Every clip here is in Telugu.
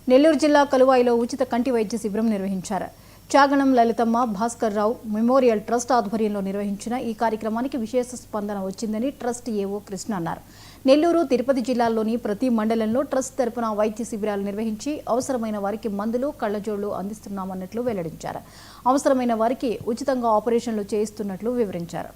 నెల్లూరు జిల్లా కలువాయిలో ఉచిత కంటి వైద్య శిబిరం నిర్వహించారు. చాగణం లలితమ్మ భాస్కర్ రావు మెమోరియల్ ట్రస్ట్ ఆధ్వర్యంలో నిర్వహించిన ఈ కార్యక్రమానికి విశేష స్పందన వచ్చిందని ట్రస్ట్ ఏఓ కృష్ణ అన్నారు. నెల్లూరు, తిరుపతి జిల్లాల్లోని ప్రతి మండలంలో ట్రస్ట్ తరపున వైద్య శిబిరాలు నిర్వహించి అవసరమైన వారికి మందులు, కళ్లజోళ్లు అందిస్తున్నామన్నట్లు వెల్లడించారు. అవసరమైన వారికి ఉచితంగా ఆపరేషన్లు చేయిస్తున్నట్లు వివరించారు.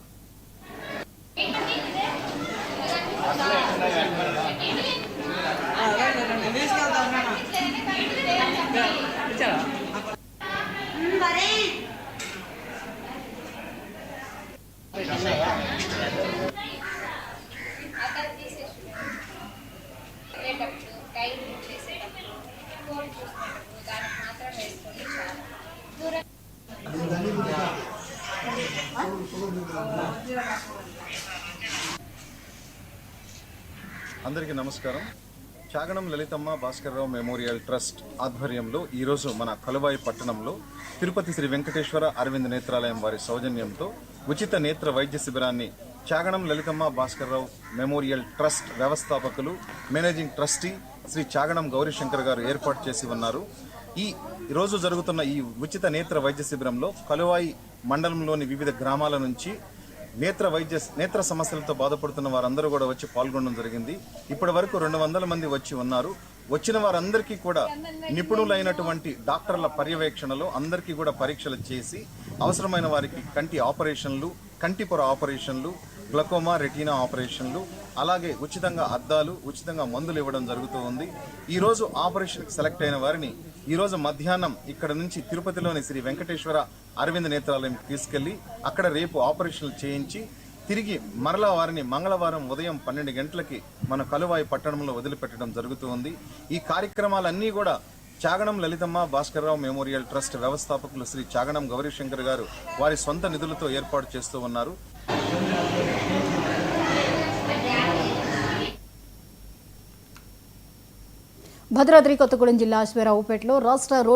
అందరికీ నమస్కారం. చాగణం లలితమ్మ భాస్కర్ రావు మెమోరియల్ ట్రస్ట్ ఆధ్వర్యంలో ఈరోజు మన కలువాయి పట్టణంలో తిరుపతి శ్రీ వెంకటేశ్వర అరవింద్ నేత్రాలయం వారి సౌజన్యంతో ఉచిత నేత్ర వైద్య శిబిరాన్ని చాగణం లలితమ్మ భాస్కర్ రావు మెమోరియల్ ట్రస్ట్ వ్యవస్థాపకులు, మేనేజింగ్ ట్రస్టీ శ్రీ చాగణం గౌరీశంకర్ గారు ఏర్పాటు చేసి ఉన్నారు. ఈ రోజు జరుగుతున్న ఈ ఉచిత నేత్ర వైద్య శిబిరంలో కలువాయి మండలంలోని వివిధ గ్రామాల నుంచి నేత్ర సమస్యలతో బాధపడుతున్న వారందరూ కూడా వచ్చి పాల్గొనడం జరిగింది. ఇప్పటి వరకు 200 మంది వచ్చి ఉన్నారు. వచ్చిన వారందరికీ కూడా నిపుణులైనటువంటి డాక్టర్ల పర్యవేక్షణలో అందరికీ కూడా పరీక్షలు చేసి అవసరమైన వారికి కంటి ఆపరేషన్లు, కంటి పొర ఆపరేషన్లు, గ్లకోమా, రెటీనా ఆపరేషన్లు, అలాగే ఉచితంగా అద్దాలు, ఉచితంగా మందులు ఇవ్వడం జరుగుతూ ఉంది. ఈరోజు ఆపరేషన్కి సెలెక్ట్ అయిన వారిని ఈరోజు మధ్యాహ్నం ఇక్కడ నుంచి తిరుపతిలోని శ్రీ వెంకటేశ్వర అరవింద్ నేత్రాలయం తీసుకెళ్లి అక్కడ రేపు ఆపరేషన్లు చేయించి తిరిగి మరలా వారిని మంగళవారం ఉదయం 12 గంటలకి మన కలువాయి పట్టణంలో వదిలిపెట్టడం జరుగుతూ ఉంది. ఈ కార్యక్రమాలన్నీ కూడా చాగణం లలితమ్మ భాస్కర్ రావు మెమోరియల్ ట్రస్ట్ వ్యవస్థాపకులు శ్రీ చాగణం గౌరీశంకర్ గారు వారి సొంత నిధులతో ఏర్పాటు చేస్తూ ఉన్నారు. భద్రాద్రి కొత్తగూడెం జిల్లా అశ్వారావుపేటలో రాష్ట్ర రోడ్లు